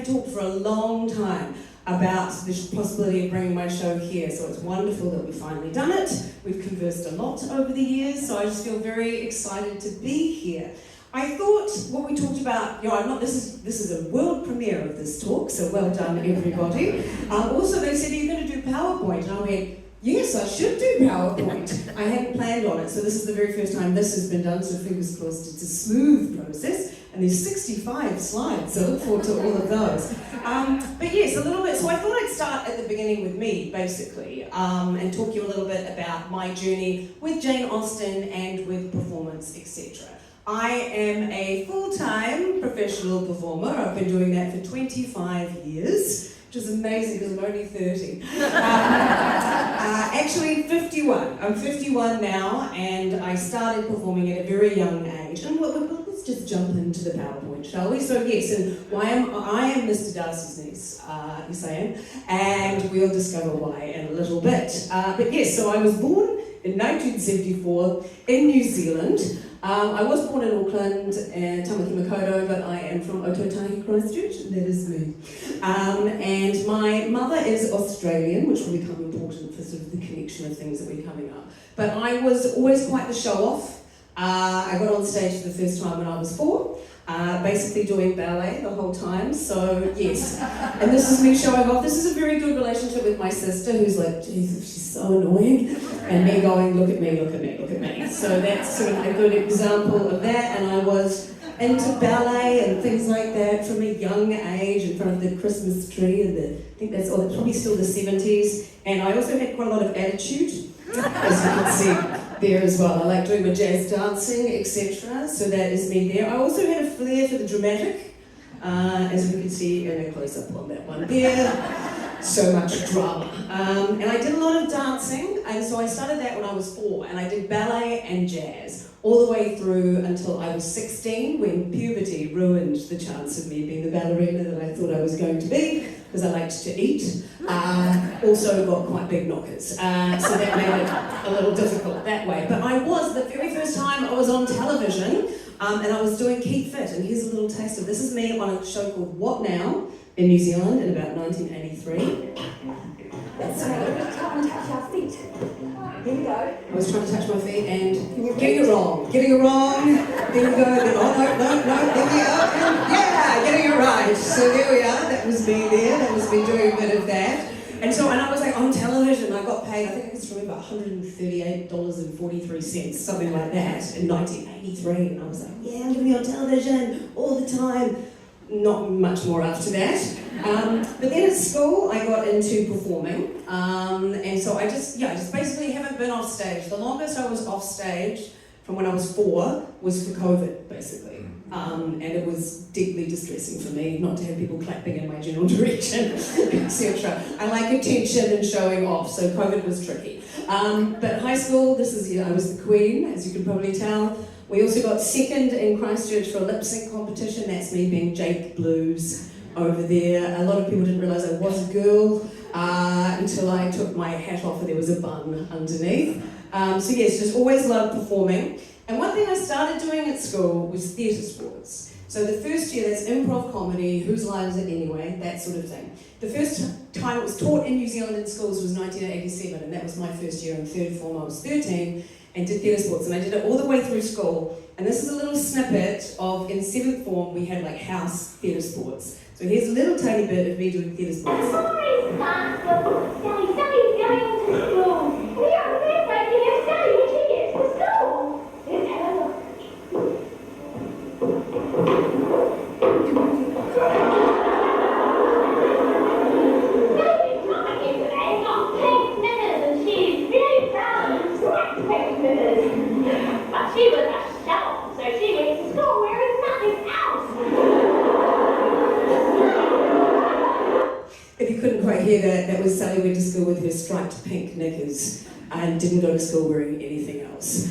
had talked for a long time about the possibility of bringing my show here, so it's wonderful that we've finally done it. We've conversed a lot over the years, so I just feel very excited to be here. I thought what we talked about, this is a world premiere of this talk, so well done everybody. Also they said, are you going to do PowerPoint? And I went, yes, I should do PowerPoint. I hadn't planned on it, so this is the very first time this has been done, so fingers crossed it's a smooth process. And there's 65 slides, so look forward to all of those. But yes, a little bit, so I thought I'd start at the beginning with me, basically, and talk you a little bit about my journey with Jane Austen and with performance, etc. I am a full-time professional performer. I've been doing that for 25 years, which is amazing because I'm only 30. Actually 51. I'm 51 now, and I started performing at a very young age. And let's just jump into the PowerPoint, shall we? So yes, and I am Mr Darcy's niece, yes I am, and we'll discover why in a little bit. But yes, so I was born in 1974 in New Zealand. I was born in Auckland and Tamaki Makaurau, but I am from Ototahi, Christchurch, and that is me. And my mother is Australian, which will become important for sort of the connection of things that we're coming up. But I was always quite the show-off. I got on stage for the first time when I was 4, basically doing ballet the whole time, so yes. And this is me showing off. This is a very good relationship with my sister, who's like, Jesus, she's so annoying. And me going, look at me, look at me, look at me. So that's sort of a good example of that. And I was into ballet and things like that from a young age in front of the Christmas tree, and I think that's probably still the 70s. And I also had quite a lot of attitude, as you can see there as well. I like doing my jazz dancing, etc. So that is me there. I also had a flair for the dramatic, as you can see in a close-up on that one there. So much drama. And I did a lot of dancing, and so I started that when I was 4, and I did ballet and jazz all the way through until I was 16, when puberty ruined the chance of me being the ballerina that I thought I was going to be, because I liked to eat. Also got quite big knockers, so that made it a little difficult that way. But I was, the very first time I was on television, and I was doing Keep Fit, and here's a little taste of this. Is me on a show called What Now? In New Zealand in about 1983. That's right, try and touch our feet. Here we go. I was trying to touch my feet and getting it wrong. There we go. Then, oh, no, there we are. Yeah, getting it right. So there we are. That was me there. That was me doing a bit of that. And I was like on television. I got paid, I think I can remember, $138.43, something like that, in 1983. And I was like, yeah, I'm going to be on television all the time. Not much more after that. But then at school, I got into performing. And so I just basically haven't been off stage. The longest I was off stage from when I was 4 was for COVID, basically. And it was deeply distressing for me not to have people clapping in my general direction, etc. I like attention and showing off, so COVID was tricky. But high school, I was the queen, as you can probably tell. We also got second in Christchurch for a lip sync competition. That's me being Jake Blues over there. A lot of people didn't realise I was a girl until I took my hat off and there was a bun underneath. So yes, just always loved performing. And one thing I started doing at school was theatre sports. So the first year, that's improv comedy, whose line is it anyway, that sort of thing. The first time it was taught in New Zealand in schools was 1987, and that was my first year in third form. I was 13. And did theatre sports, and I did it all the way through school. And this is a little snippet of, in 7th form, we had like house theatre sports. So here's a little tiny bit of me doing theatre sports. Sorry, Sally's going to school. We are right here, Sally, when she gets to school. Let's have a look. Sally's not here today, got pink knickers, and she's really proud of black pink knickers. But she was a show, so she went to school wearing nothing else. If you couldn't quite hear that, that was Sally went to school with her striped pink knickers and didn't go to school wearing anything else.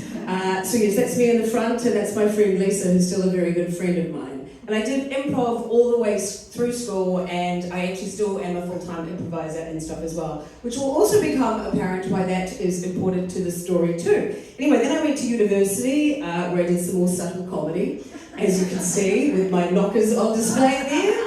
So yes, that's me in the front, and that's my friend Lisa, who's still a very good friend of mine. And I did improv all the way through school, and I actually still am a full-time improviser and stuff as well, which will also become apparent why that is important to the story too. Anyway, then I went to university, where I did some more subtle comedy, as you can see, with my knockers on display there.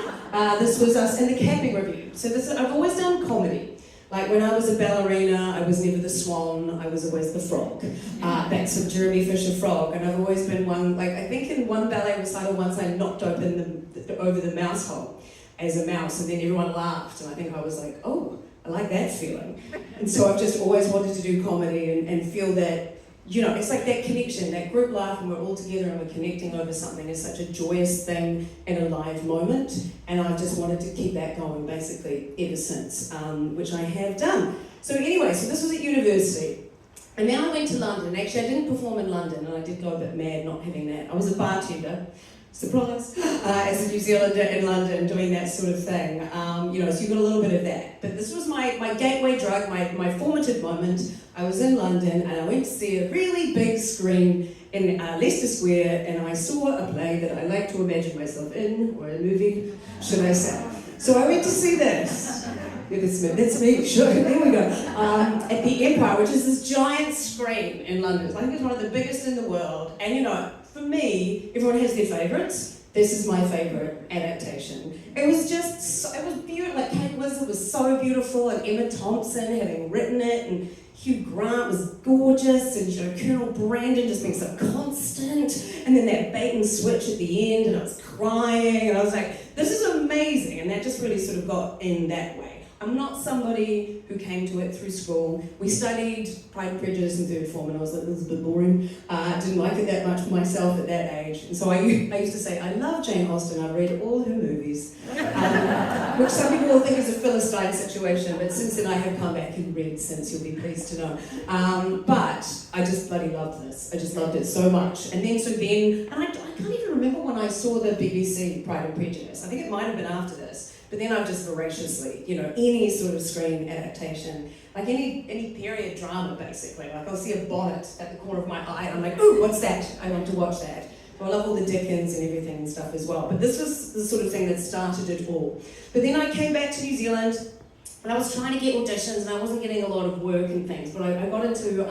This was us in the Camping Review. So I've always done comedy. Like when I was a ballerina, I was never the swan, I was always the frog. That's a Jeremy Fisher frog, and I've always been one, like I think in one ballet recital once I knocked open over the mouse hole as a mouse, and then everyone laughed, and I think I was like, oh, I like that feeling. And so I've just always wanted to do comedy and feel that, you know, it's like that connection, that group laugh when we're all together and we're connecting over something is such a joyous thing in a live moment, and I've just wanted to keep that going basically ever since, which I have done. So anyway, so this was at university, and then I went to London. Actually, I didn't perform in London, and I did go a bit mad not having that. I was a bartender, surprise, as a New Zealander in London doing that sort of thing. You know, so you got a little bit of that. But this was my gateway drug, my formative moment. I was in London and I went to see a really big screen in Leicester Square, and I saw a play that I like to imagine myself in, or a movie, should I say. So I went to see this. Yeah, that's me, sure, there we go. At the Empire, which is this giant screen in London. I think it's one of the biggest in the world. And you know, for me, everyone has their favourites. This is my favourite adaptation. It was just, it was beautiful. Like Kate Winslet was so beautiful, and Emma Thompson having written it, and Hugh Grant was gorgeous, and you know, Colonel Brandon just being so constant, and then that bait and switch at the end, and I was crying, and I was like, this is amazing, and that just really sort of got in that way. I'm not somebody who came to it through school. We studied Pride and Prejudice in third form, and I was like, this is a bit boring. I didn't like it that much myself at that age. And so I used to say, I love Jane Austen, I've read all her movies. Which some people will think is a Philistine situation, but since then I have come back and read since, you'll be pleased to know. But I just bloody loved this. I just loved it so much. And then, and I can't even remember when I saw the BBC Pride and Prejudice. I think it might have been after this. But then I've just voraciously, you know, any sort of screen adaptation, like any period drama basically, like I'll see a bonnet at the corner of my eye and I'm like, ooh, what's that? I want to watch that. I love all the Dickens and everything and stuff as well. But this was the sort of thing that started it all. But then I came back to New Zealand and I was trying to get auditions and I wasn't getting a lot of work and things, but I got into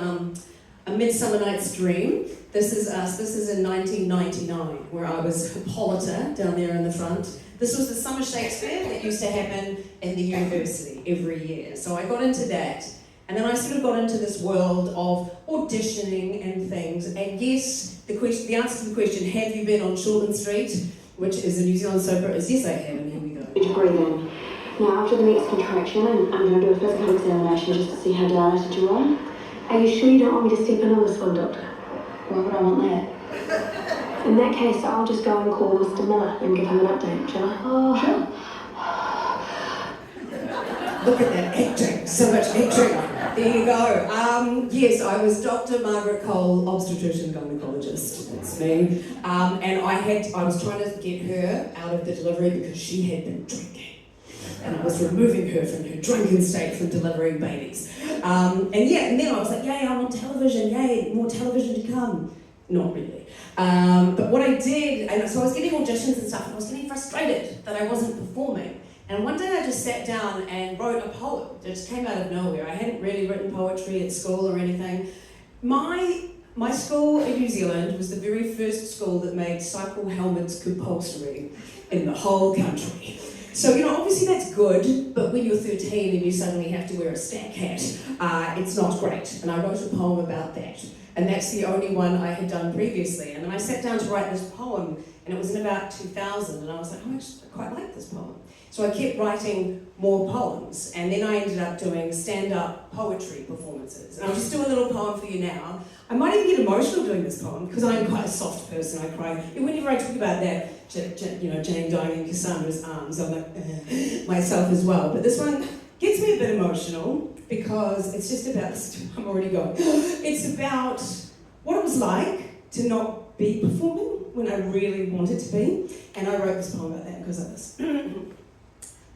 A Midsummer Night's Dream. This is in 1999, where I was Hippolyta down there in the front. This was the summer Shakespeare that used to happen in the university every year. So I got into that. And then I sort of got into this world of auditioning and things. And yes, the answer to the question, have you been on Shortland Street, which is a New Zealand soap opera, is yes, I have, and here we go. Breathe in. Now, after the next contraction, I'm going to do a physical examination just to see how dilated you are. Are you sure you don't want me to step in on this one, Doctor? Why would I want that? In that case, I'll just go and call Mr Miller and give him an update, shall I? Oh, sure. Look at that acting, so much acting. There you go. Yes, I was Dr. Margaret Cole, obstetrician gynecologist. That's me. And I was trying to get her out of the delivery because she had been drinking. And I was removing her from her drunken state from delivering babies. And then I was like, yay, I'm on television, yay, more television to come. Not really. But what I did, and so I was getting auditions and stuff, and I was getting frustrated that I wasn't performing. And one day I just sat down and wrote a poem that just came out of nowhere. I hadn't really written poetry at school or anything. My school in New Zealand was the very first school that made cycle helmets compulsory in the whole country. So, you know, obviously that's good, but when you're 13 and you suddenly have to wear a stack hat, it's not great. And I wrote a poem about that. And that's the only one I had done previously. And then I sat down to write this poem, and it was in about 2000, and I was like, oh, I quite like this poem. So I kept writing more poems, and then I ended up doing stand-up poetry performances. And I'll just do a little poem for you now. I might even get emotional doing this poem, because I'm quite a soft person, I cry. And whenever I talk about that, you know, Jane dying in Cassandra's arms, I'm like, myself as well. But this one gets me a bit emotional, because it's just about, I'm already going, it's about what it was like to not be performing when I really wanted to be. And I wrote this poem about that because of this.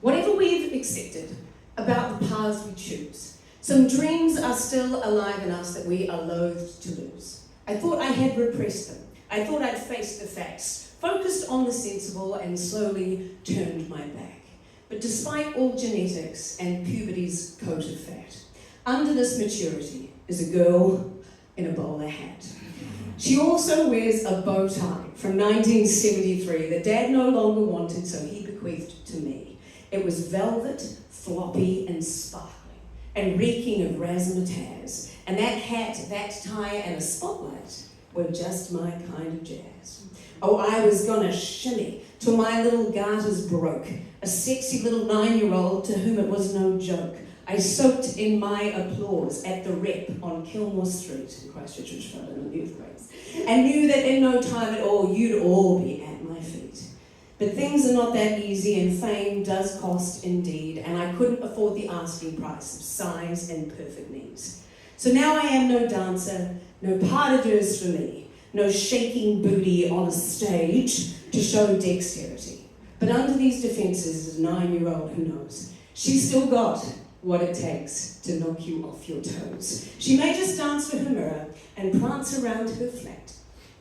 Whatever we've accepted about the paths we choose, some dreams are still alive in us that we are loath to lose. I thought I had repressed them. I thought I'd faced the facts, focused on the sensible, and slowly turned my back. But despite all genetics and puberty's coat of fat, under this maturity is a girl in a bowler hat. She also wears a bow tie from 1973 that Dad no longer wanted, so he bequeathed to me. It was velvet, floppy and sparkling, and reeking of razzmatazz. And that hat, that tie and a spotlight were just my kind of jazz. Oh, I was gonna shimmy till my little garters broke, a sexy little 9-year-old to whom it was no joke. I soaked in my applause at the Rep on Kilmore Street in Christchurch, which fell in the earthquakes, and knew that in no time at all you'd all be at my feet. But things are not that easy, and fame does cost indeed, and I couldn't afford the asking price of size and perfect knees. So now I am no dancer, no pas de deux for me, no shaking booty on a stage to show dexterity. But under these defences is a 9-year-old who knows she's still got what it takes to knock you off your toes. She may just dance for her mirror and prance around her flat,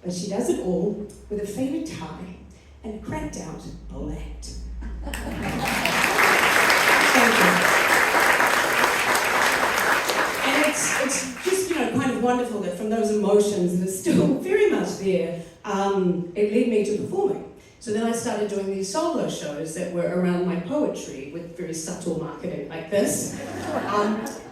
but she does it all with a faded tie and a cracked out bullet. And it's just, kind of wonderful that from those emotions that are still very much there, it led me to performing. So then I started doing these solo shows that were around my poetry with very subtle marketing like this.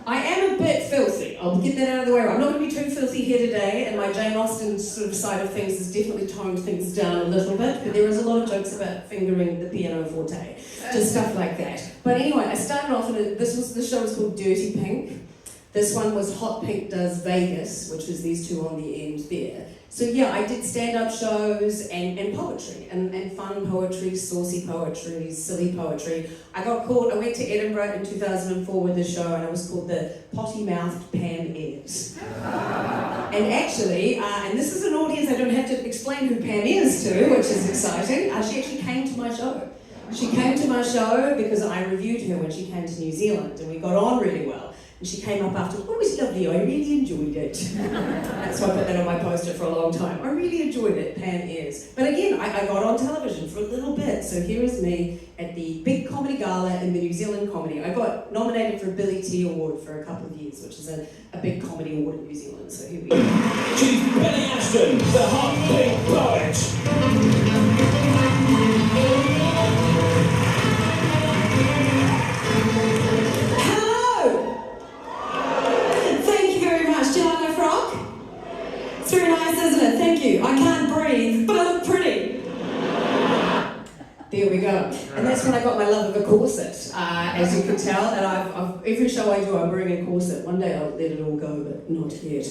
I am a bit filthy, I'll get that out of the way. I'm not going to be too filthy here today, and my Jane Austen sort of side of things has definitely toned things down a little bit, but there is a lot of jokes about fingering the pianoforte, just stuff like that. But anyway, I started off in this show was called Dirty Pink. This one was Hot Pink Does Vegas, which was these two on the end there. So yeah, I did stand-up shows and poetry, and fun poetry, saucy poetry, silly poetry. I went to Edinburgh in 2004 with this show, and it was called the Potty-Mouthed Pam is. And actually, and this is an audience I don't have to explain who Pam is to, which is exciting. She actually came to my show. She came to my show because I reviewed her when she came to New Zealand, and we got on really well. And she came up after, oh, it was lovely, I really enjoyed it. That's why I put that on my poster for a long time. I really enjoyed it, Pam is. But again, I got on television for a little bit. So here is me at the big comedy gala in the New Zealand comedy. I got nominated for a Billy T Award for a couple of years, which is a big comedy award in New Zealand. So here we go. She's Penny Ashton, the hot pink poet. It's very nice, isn't it? Thank you. I can't breathe, but I look pretty. There we go. And that's when I got my love of a corset, as you can tell. And every show I do, I'm wearing a corset. One day I'll let it all go, but not yet.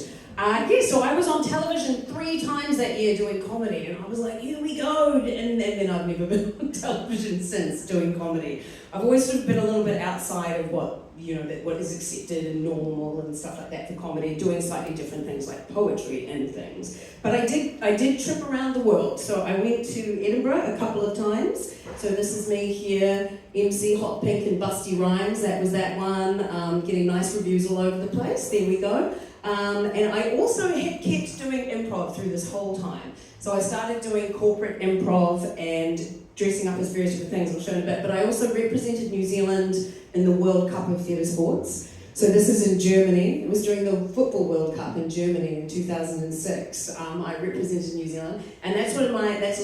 So I was on television 3 times that year doing comedy, and I was like, here we go. And then I've never been on television since doing comedy. I've always sort of been a little bit outside of what is accepted and normal and stuff like that for comedy, doing slightly different things like poetry and things. But I did trip around the world. So I went to Edinburgh a couple of times. So this is me here, MC Hot Pink and Busty Rhymes. That was that one, getting nice reviews all over the place. There we go. And I also had kept doing improv through this whole time. So I started doing corporate improv and dressing up as various different things, I'll show you in a bit, but I also represented New Zealand in the World Cup of Theatre Sports. So this is in Germany. It was during the Football World Cup in Germany in 2006. I represented New Zealand, and that's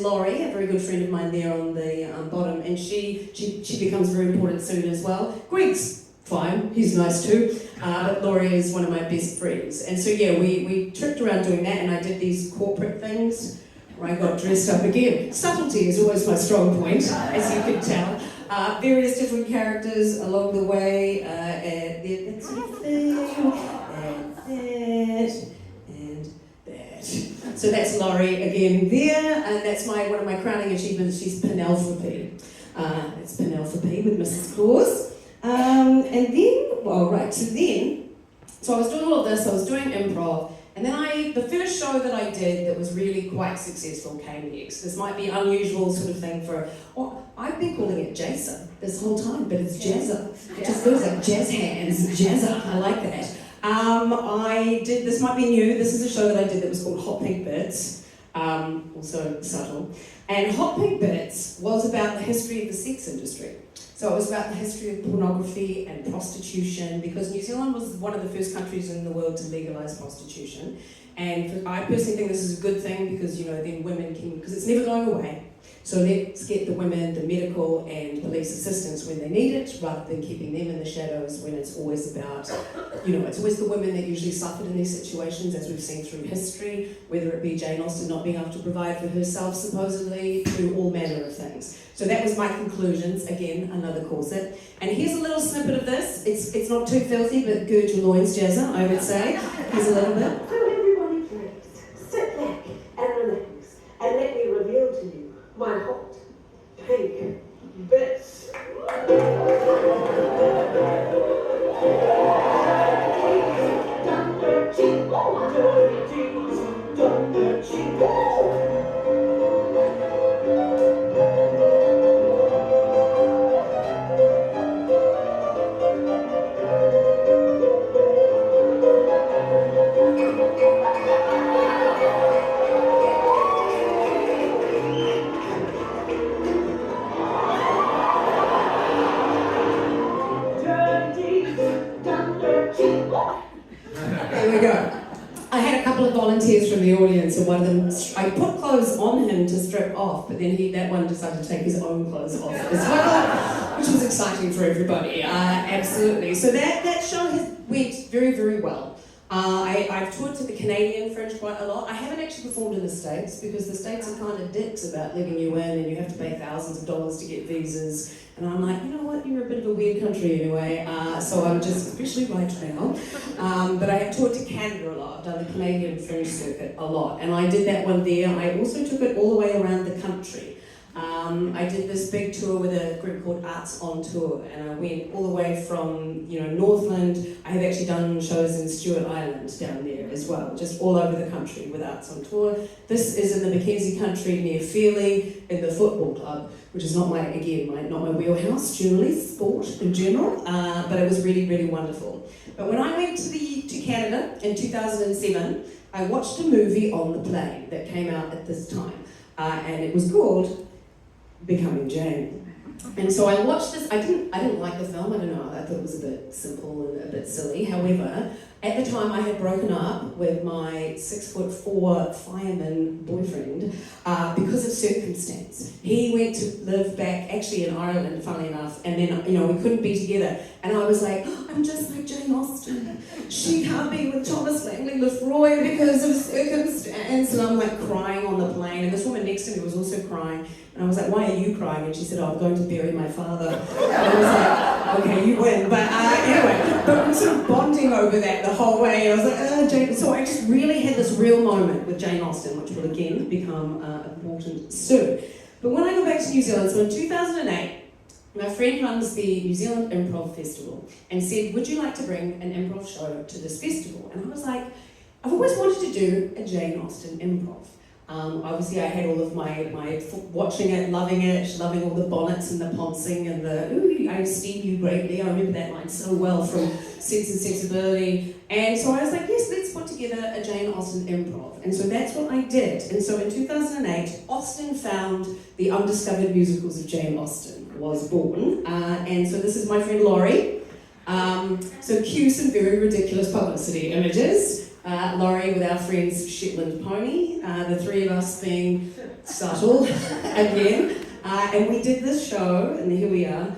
Laurie, a very good friend of mine there on the bottom, and she becomes very important soon as well. Greg's fine, he's nice too, but Laurie is one of my best friends. And so yeah, we tripped around doing that, and I did these corporate things where I got dressed up again. Subtlety is always my strong point, as you can tell. Various different characters along the way, and that sort of thing, and that. So that's Laurie again there, and that's one of my crowning achievements. She's Penelope. That's Penelope with Mrs. Claus. So I was doing all of this, I was doing improv, and then the first show that I did that was really quite successful came next. This might be unusual sort of thing I've been calling it JASA this whole time, but it's JASA. It just feels like jazz hands, JASA, I like that. This might be new, this is a show that I did that was called Hot Pink Bits, also subtle. And Hot Pink Bits was about the history of the sex industry. So it was about the history of pornography and prostitution, because New Zealand was one of the first countries in the world to legalise prostitution. And I personally think this is a good thing, because then women can, because it's never going away. So let's get the women the medical and police assistance when they need it, rather than keeping them in the shadows when it's always about, it's always the women that usually suffered in these situations, as we've seen through history, whether it be Jane Austen not being able to provide for herself, supposedly, to all manner of things. So that was my conclusions, again, another corset. And here's a little snippet of this. It's not too filthy, but gird your loins, JASA, I would say. Here's a little bit. So everybody please, sit back and relax, and let me reveal to you my hot pink bits. Done dirty, done dirty. There we go. I had a couple of volunteers from the audience, and one of them, I put clothes on him to strip off, but then that one decided to take his own clothes off as well, which was exciting for everybody, absolutely. So that show went very, very well. I've toured to the Canadian Fringe quite a lot. I haven't actually performed in the States, because the States are kind of dicks about letting you in, and you have to pay thousands of dollars to get visas. And I'm like, you know what, you're a bit of a weird country anyway, so I'm just, especially right now. But I have toured to Canada a lot. I've done the Canadian Fringe circuit a lot, and I did that one there. I also took it all the way around the country. I did this big tour with a group called Arts on Tour, and I went all the way from, Northland. I have actually done shows in Stewart Island down there as well, just all over the country with Arts on Tour. This is in the Mackenzie country near Fairlie in the football club, which is not my wheelhouse, generally, sport in general, but it was really, really wonderful. But when I went to Canada in 2007, I watched a movie on the plane that came out at this time, and it was called Becoming Jane. And so I watched this. I didn't like the film. I don't know. I thought it was a bit simple and a bit silly. However, at the time I had broken up with my 6'4" fireman boyfriend because of circumstance. He went to live back actually in Ireland, funnily enough, and then we couldn't be together. And I was like, I'm just like Jane Austen. She can't be with Thomas Langlois Lefroy because of circumstance. And I'm like crying on the plane, and this woman next to me was also crying. And I was like, why are you crying? And she said, I'm going to bury my father. And I was like, okay, you win. But anyway, but we're sort of bonding over that the whole way. I was like, Jane. So I just really had this real moment with Jane Austen, which will again become important soon. But when I got back to New Zealand, so in 2008, my friend runs the New Zealand Improv Festival and said, would you like to bring an improv show to this festival? And I was like, I've always wanted to do a Jane Austen improv. Obviously I had all of my watching it, loving all the bonnets and the poncing and the, ooh, I esteem you greatly. I remember that line so well from Sense and Sensibility. And so I was like, yes, let's put together a Jane Austen improv. And so that's what I did. And so in 2008, Austen Found the Undiscovered Musicals of Jane Austen was born. And so this is my friend Laurie. So cue some very ridiculous publicity images. Laurie with our friends Shetland Pony, the three of us being subtle again. And we did this show, and here we are.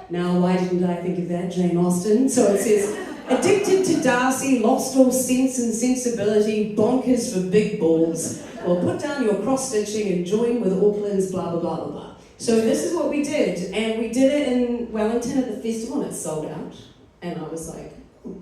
Now, why didn't I think of that, Jane Austen? So it says, addicted to Darcy, lost all sense and sensibility, bonkers for big balls. Well, put down your cross-stitching and join with Auckland's blah, blah, blah, blah, blah. So this is what we did. And we did it in Wellington at the festival, and it sold out. And I was like,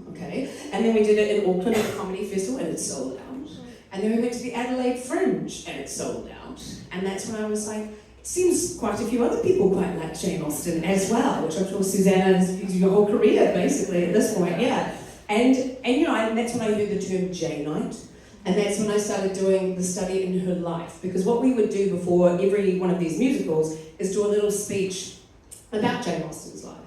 okay. And then we did it in Auckland at the Comedy Festival, and it sold out. And then we went to the Adelaide Fringe, and it sold out. And that's when I was like, it seems quite a few other people quite like Jane Austen as well, which I'm sure Susanna has used your whole career, basically, at this point, yeah. And that's when I heard the term Janeite. And that's when I started doing the study in her life. Because what we would do before every one of these musicals is do a little speech about Jane Austen's life.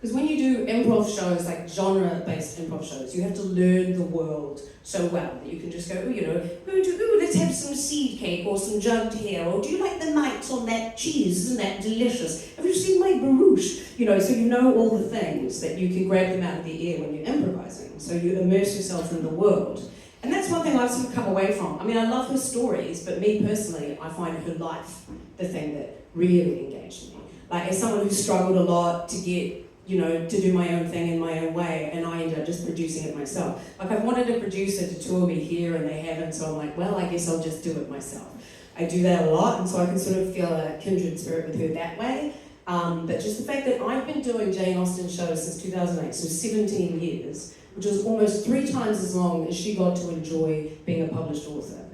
Because when you do improv shows, like genre-based improv shows, you have to learn the world so well that you can just go, let's have some seed cake or some jugged hare, or do you like the mites on that cheese? Isn't that delicious? Have you seen my barouche? So you know all the things that you can grab them out of the air when you're improvising. So you immerse yourself in the world. And that's that's one thing I've sort of come away from. I mean, I love her stories, but me personally, I find her life the thing that really engaged me. Like, as someone who struggled a lot to get, you know, to do my own thing in my own way, and I ended up just producing it myself. Like, I've wanted a producer to tour me here, and they haven't, so I'm like, well, I guess I'll just do it myself. I do that a lot, and so I can sort of feel a kindred spirit with her that way. But just the fact that I've been doing Jane Austen shows since 2008, so 17 years, which was almost 3 times as long as she got to enjoy being a published author.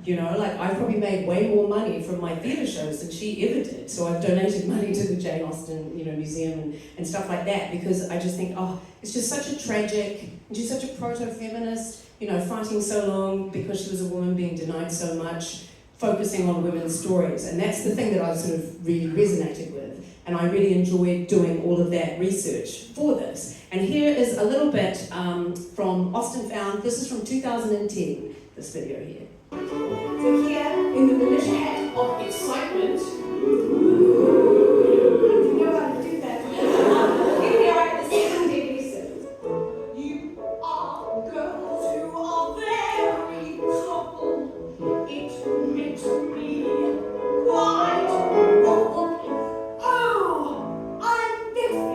You know, like, I've probably made way more money from my theatre shows than she ever did. So I've donated money to the Jane Austen, you know, museum and stuff like that, because I just think, oh, it's just such a tragic, and she's such a proto-feminist, you know, fighting so long because she was a woman, being denied so much, focusing on women's stories. And that's the thing that I sort of really resonated with. And I really enjoyed doing all of that research for this. And here is a little bit from Austen Found. This is from 2010, this video here. So here, in the militia hat of excitement, you know how to do that. Here we are at the second deadly sin. You are girls who are very troubled. It makes me quite awful. Oh, I'm very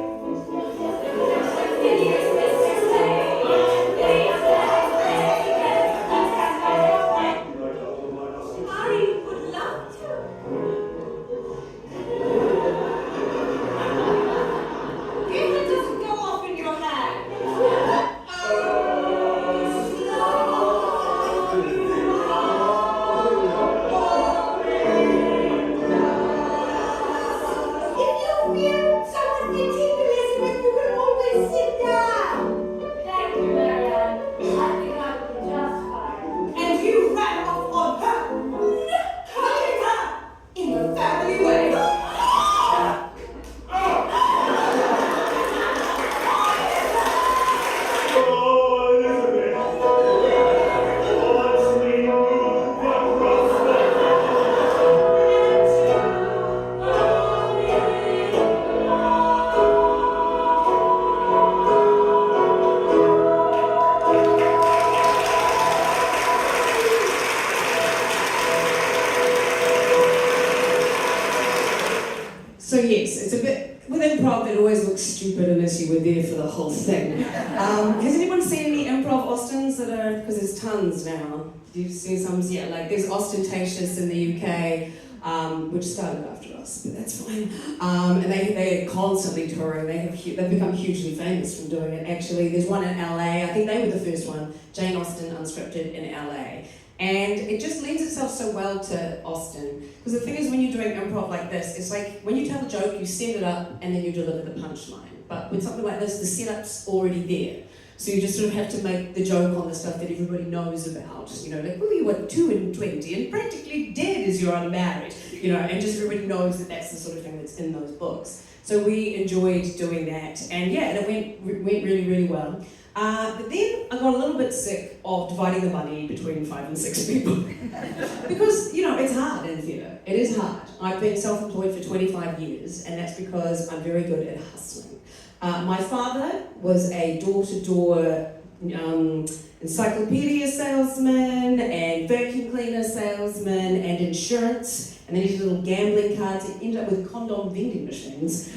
I would love to. If it doesn't go off in your head. If you feel someone getting to listen, but you can always sit down. Thank you, Marianne. I think I would be just fine. And you ran off on her, cutting her in the family way. Oh, Elizabeth! Watch me move across So yes, it's a bit, with improv it always looks stupid unless you were there for the whole thing. Has anyone seen any improv Austens that are, because there's tons now. You've seen some, yeah, like there's Ostentatious in the UK, which started after us, but that's fine. And they're constantly touring, they've become hugely famous from doing it actually. There's one in LA, I think they were the first one, Jane Austen Unscripted in LA. And it just lends itself so well to Austen. Because the thing is, when you're doing improv like this, it's like when you tell a joke, you set it up and then you deliver the punchline. But with something like this, the setup's already there. So you just sort of have to make the joke on the stuff that everybody knows about. You know, like, oh, you were 2 and 20 and practically dead as you're unmarried. You know, and just everybody knows that that's the sort of thing that's in those books. So we enjoyed doing that. And yeah, and it went really, really well. But then I got a little bit sick of dividing the money between 5 and 6 people. Because, you know, it's hard in theatre. It is hard. I've been self-employed for 25 years, and that's because I'm very good at hustling. My father was a door-to-door encyclopedia salesman and vacuum cleaner salesman and insurance, and then he did little gambling cards and ended up with condom vending machines.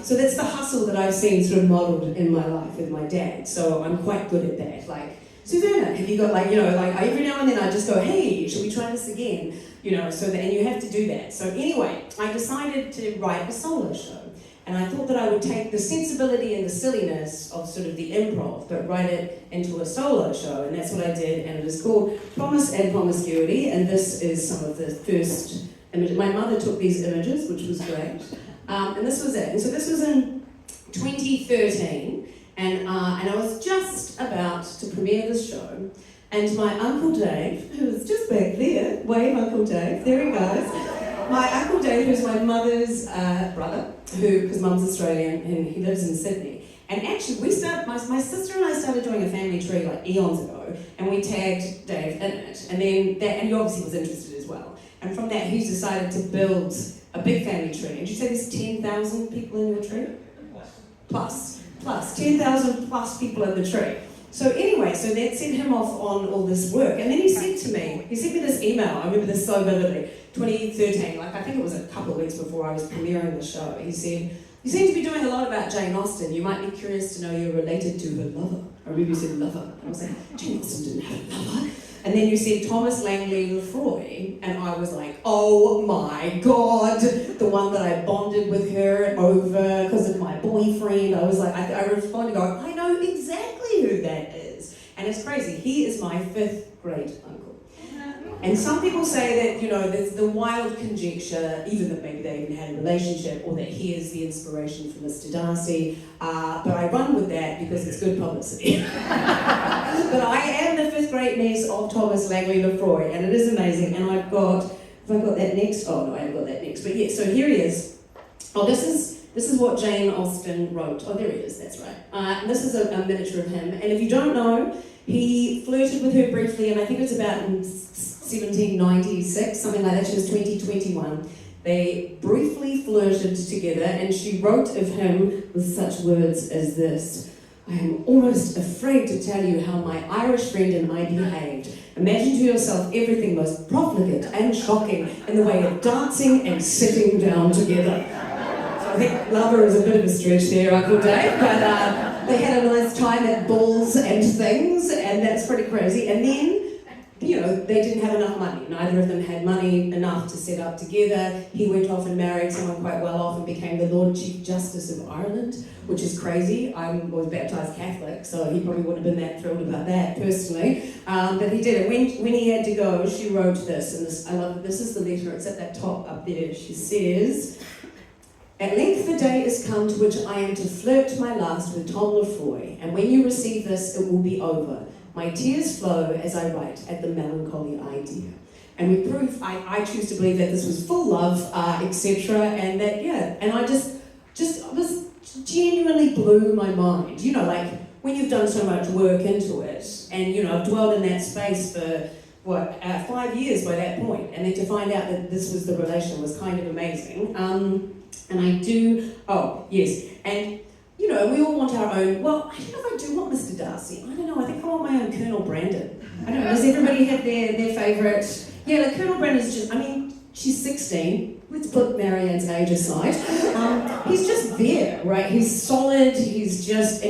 So that's the hustle that I've seen sort of modelled in my life with my dad. So I'm quite good at that. Like, Susanna, have you got like, you know, like every now and then I just go, hey, should we try this again? You know, so that, and you have to do that. So anyway, I decided to write a solo show. And I thought that I would take the sensibility and the silliness of sort of the improv, but write it into a solo show. And that's what I did. And it is called Promise and Promiscuity. And this is some of the first images. My mother took these images, which was great. And this was it. And so this was in 2013. And I was just about to premiere the show. And my Uncle Dave, who was just back there, wave Uncle Dave, there he goes. My Uncle Dave, who's my mother's brother, because Mum's Australian and he lives in Sydney. And actually, my sister and I started doing a family tree like eons ago, and we tagged Dave in it. And then and he obviously was interested as well. And from that, he's decided to build a big family tree. And did you say there's 10,000 people in your tree? Plus 10,000 plus people in the tree. So anyway, so that sent him off on all this work. And then he sent me this email, I remember this so vividly, 2013, like I think it was a couple of weeks before I was premiering the show. He said, "You seem to be doing a lot about Jane Austen. You might be curious to know you're related to her lover." I remember you said lover. And I was like, Jane Austen didn't have a lover. And then you said Thomas Langlois Lefroy, and I was like, oh my God, the one that I bonded with her over because of my boyfriend. I was like, I responded going, I know exactly who that is. And it's crazy, he is my 5th grade uncle. And some people say that, you know, there's the wild conjecture, even that maybe they even had a relationship, or that he is the inspiration for Mr Darcy. But I run with that because it's good publicity. But I am the 5th grade niece of Thomas Langlois Lefroy, and it is amazing. And I've got, have I got that next? Oh no, I haven't got that next. But yeah, so here he is. Oh, this is what Jane Austen wrote. Oh, there he is, that's right. And this is a miniature of him. And if you don't know, he flirted with her briefly, and I think it was about in 1796, something like that. She was 21. They briefly flirted together, and she wrote of him with such words as this: "I am almost afraid to tell you how my Irish friend and I behaved. Imagine to yourself everything most profligate and shocking in the way of dancing and sitting down together." So I think lover is a bit of a stretch there, Uncle Dave, but they had a nice time at balls and things, and that's pretty crazy. And then, you know, they didn't have enough money. Neither of them had money enough to set up together. He went off and married someone quite well off and became the Lord Chief Justice of Ireland, which is crazy. I was baptised Catholic, so he probably wouldn't have been that thrilled about that personally. But he did it. When he had to go, she wrote this, and this, I love it. This is the letter. It's at that top up there. She says, "At length the day is come to which I am to flirt my last with Tom Lefroy, and when you receive this, it will be over. My tears flow as I write at the melancholy idea." And we prove, I choose to believe that this was full love, etc. And that, yeah, and I just was genuinely blew my mind. You know, like when you've done so much work into it, and you know, I've dwelled in that space for 5 years by that point, and then to find out that this was the relation was kind of amazing. And I do, oh yes, and you know, we all want our own, well, I don't know if I do want Mr Darcy. I don't know, I think I want my own Colonel Brandon. I don't know, does everybody have their favourite? Yeah, like Colonel Brandon's just, I mean, she's 16. Let's put Marianne's age aside. He's just there, right? He's solid, he's just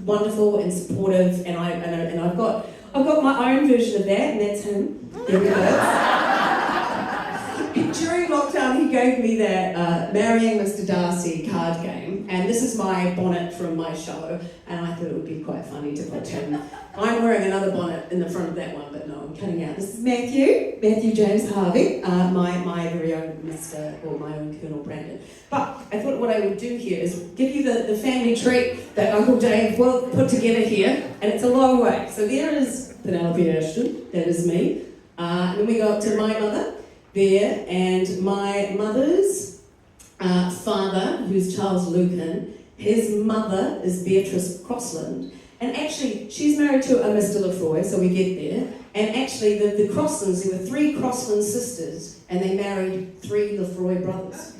wonderful and supportive, and I've got my own version of that, and that's him. There we go. During lockdown, he gave me that Marrying Mr Darcy card game, and this is my bonnet from my show, and I thought it would be quite funny to put him. I'm wearing another bonnet in the front of that one, but no, I'm cutting out. This is Matthew James Harvey, my very own Mr. or my own Colonel Brandon. But I thought what I would do here is give you the family treat that Uncle Dave well put together here, and it's a long way. So there is Penelope Ashton, that is me. And then we go up to my mother there, and my mother's father, who's Charles Lucan, his mother is Beatrice Crossland, and actually she's married to a Mr Lefroy, so we get there, and actually the Crosslands, there were 3 Crossland sisters, and they married 3 Lefroy brothers.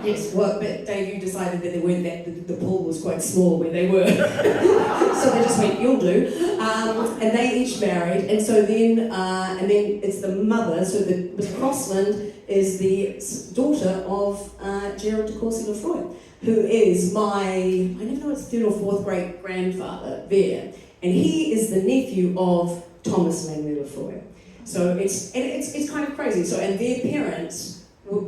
Yes, well, but Dave, you decided that they weren't the pool was quite small where they were. So they just went, you'll do. And they each married, and so then it's the mother, so the Crossland is the daughter of Gerald DeCourcy Lefroy, who is I never know it's 3rd or 4th great grandfather there. And he is the nephew of Thomas Langlois Lefroy. So it's kind of crazy. So, and their parents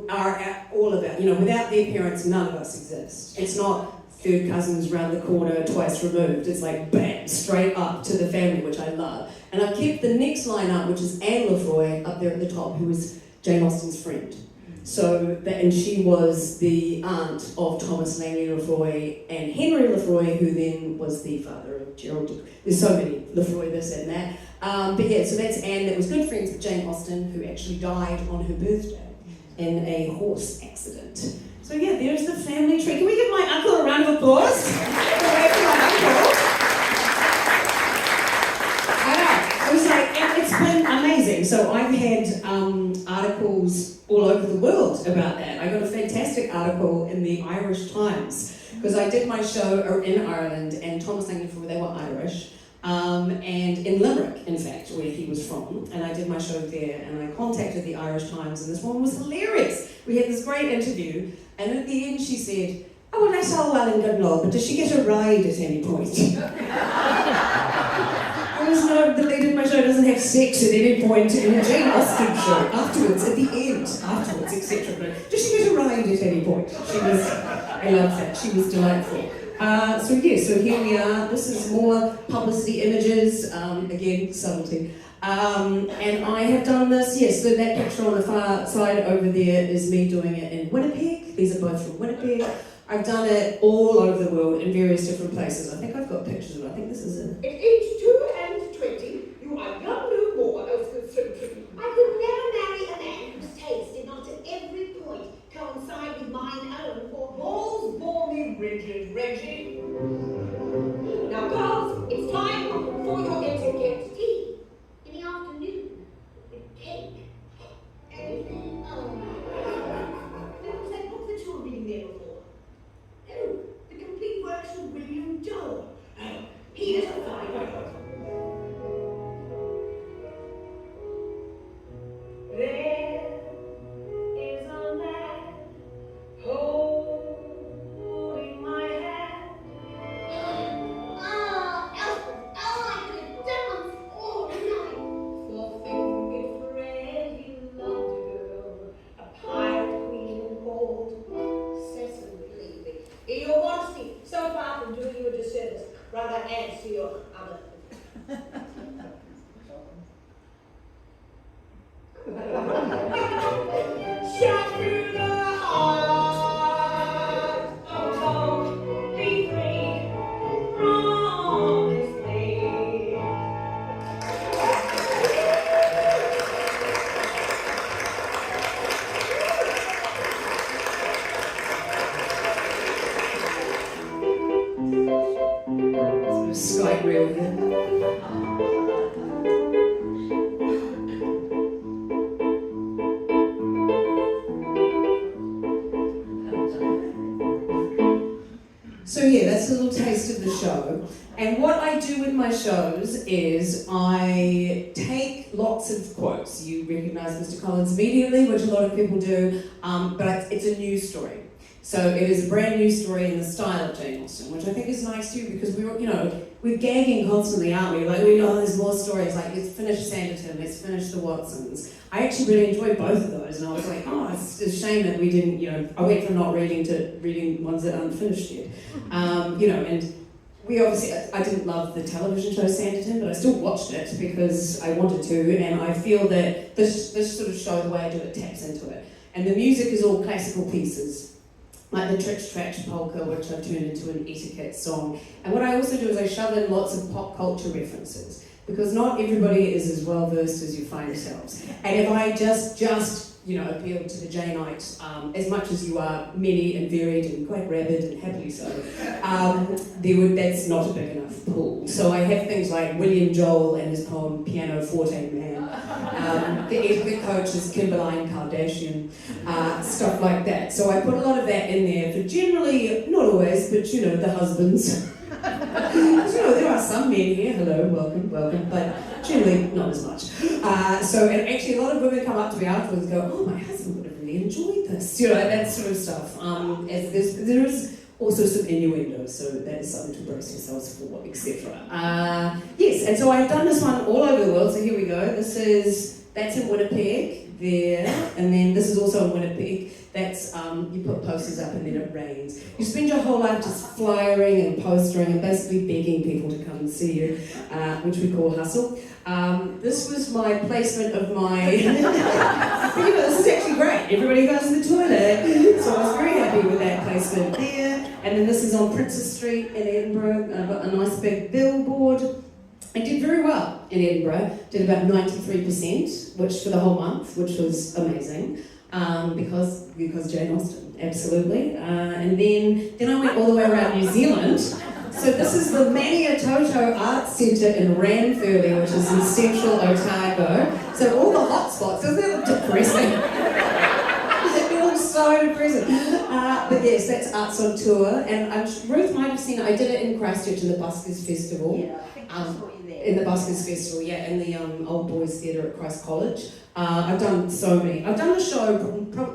are all about, you know, without their parents, none of us exist. It's not 3rd cousins round the corner, twice removed. It's like, bam, straight up to the family, which I love. And I've kept the next line up, which is Anne Lefroy up there at the top, who was Jane Austen's friend. So, and she was the aunt of Thomas Langlois Lefroy and Henry Lefroy, who then was the father of Gerald. There's so many Lefroy, this and that. But yeah, so that's Anne, that was good friends with Jane Austen, who actually died on her birthday in a horse accident. So yeah, there's the family tree. Can we give my uncle a round of applause? I know, it was like, it's been amazing. So I've had articles all over the world about that. I got a fantastic article in the Irish Times, because I did my show in Ireland, and Thomas Langlois Lefroy, they were Irish. and in Limerick, in fact, where he was from, and I did my show there, and I contacted the Irish Times, and this woman was hilarious. We had this great interview, and at the end she said, "Oh, well, that's all well and good and all, but does she get a ride at any point?" There was no, the lady in my show doesn't have sex at any point in a Jane Austen show, afterwards, at the end, afterwards, etc. But does she get a ride at any point? She was, I love that, she was delightful. So here we are. This is more publicity images, again, subtlety. And I have done this, yes, so that picture on the far side over there is me doing it in Winnipeg. These are both from Winnipeg. I've done it all over the world in various different places. I think I've got pictures of it. I think this is it. At age 2 and 20, you are young no more as the century. I could never marry a man whose taste did not at every point coincide with mine own, for Balls bore me rigid, Reggie. Now, girls, it's time for your etiquette. tea in the afternoon with cake. Anything? Was that book that you were reading there before? Oh, The Complete Works of William Joel. He is a fine writer. There is a man holding my hand. Ashton, I could dance all night. For think if Freddie loved a girl, a pirate queen called Sensibility. Your modesty, so far from doing you a disservice, rather adds to your other. Shot through the heart, oh, be free, promise me. Skype reel here. So yeah, that's a little taste of the show. And what I do with my shows is I take lots of quotes. You recognise Mr Collins immediately, which a lot of people do, but it's a news story. So it is a brand new story in the style of Jane Austen, which I think is nice too, because we're gagging constantly, aren't we? Like, there's more stories, like, let's finish Sanditon, let's finish the Watsons. I actually really enjoyed both of those, and I was like, it's a shame that we didn't, I went from not reading to reading ones that aren't finished yet. And we obviously, I didn't love the television show Sanditon, but I still watched it because I wanted to, and I feel that this sort of show, the way I do it, taps into it. And the music is all classical pieces, like the Trich Trach polka, which I've turned into an etiquette song. And what I also do is I shove in lots of pop culture references, because not everybody is as well versed as you find yourselves. And if I just appeal to the Janeite, as much as you are many and varied and quite rabid and happily so, that's not a big enough pool. So I have things like William Joel and his poem Pianoforte Man. The etiquette coach is Kimberline Kardashian, stuff like that. So I put a lot of that in there for generally, not always, but the husbands. There are some men here, hello, welcome, but generally not as much. And actually a lot of women come up to me afterwards and go, oh, my husband would have really enjoyed this, that sort of stuff. As there is also some innuendo, so that is something to brace yourselves for, etc. Yes, and so I've done this one all over the world, so here we go. That's in Winnipeg, there, and then this is also in Winnipeg. That's, you put posters up and then it rains. You spend your whole life just flyering and postering and basically begging people to come and see you, which we call hustle. This was my placement of my... this is actually great. Everybody goes to the toilet. So I was very happy with that placement there. And then this is on Princess Street in Edinburgh. I've got a nice big billboard. I did very well in Edinburgh. Did about 93%, which for the whole month, which was amazing. Because Jane Austen, absolutely. And then I went all the way around New Zealand. So this is the Maniatoto Arts Centre in Ranfurly, which is in central Otago. So all the hot spots, isn't that depressing? It looks so depressing. But yes, that's Arts on Tour. And Ruth might have seen it. I did it in Christchurch in the Buskers Festival. Yeah, I think saw you there. In the Buskers Festival, yeah, in the Old Boys Theatre at Christ College. I've done so many. I've done the show